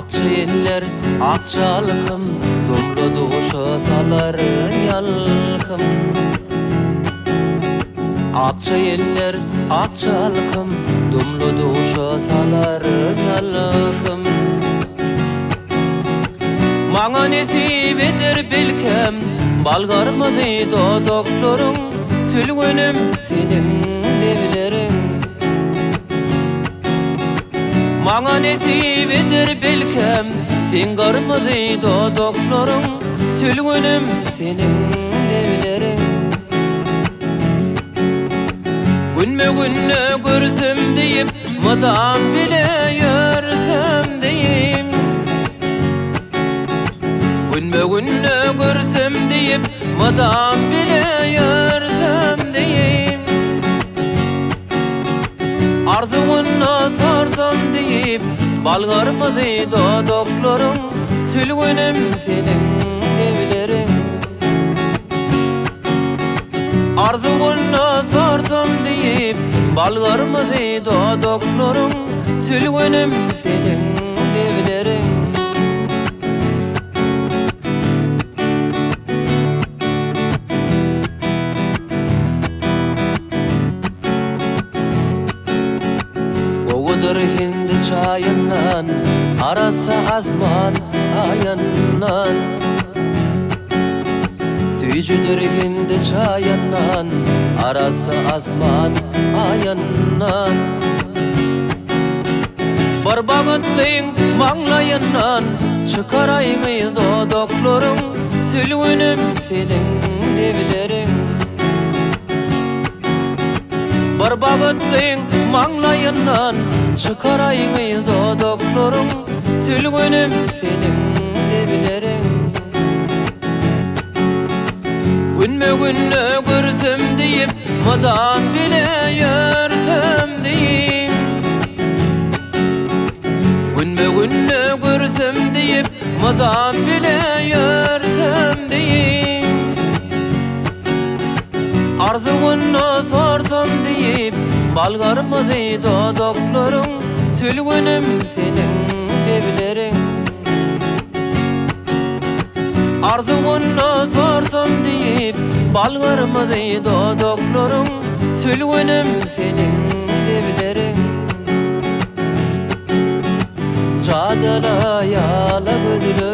Akça eller, akçalkım, domla duşa salar yalkım. Akça eller, akçalkım, domla duşa salar yalkım. Maňa nesip eder bilkem, balgarmady dodoklarың, sülgünim senin levleriň. Maňa nesip eder bilkem, sen garmady dodoklarың, sülgünim senin levleriň. Günme-günne görsem diýip, madam bile ýörsem diýip. Günme-günne görsem diýip, madam bile ýörsem diýip. Arzugyna sarsam diýip, balgarmady dodoklarың, sülgünim senin levleriň. Arzugyna sarsam diýip, balgarmady dodoklarың, sülgünim senin levleriň. Oğudur hindi çayından, arasa azman ayandan. Süýjüdir hindi çayından, arasa azman ayandan. Bir bagıtlyň maňlaýyndan, çykaraýyň dodoklarың, sülgünim senin levleriň. Bir bagıtlyň maňlaýyndan, çykaraýyň dodoklarың, sülgünim senin levleriň. Günme-günne görsem diýip, madam bile ýörsem diýip. Günme-günne görsem diýip, madam bile ýörsem diýip. Arzugyna sarsam diýip, balgarmady dodoklarың, sülgünim senin levleriň. Arzugyna sarsam diýip, balgarmady dodoklarың, sülgünim senin levleriň. Çajala ýala gözlü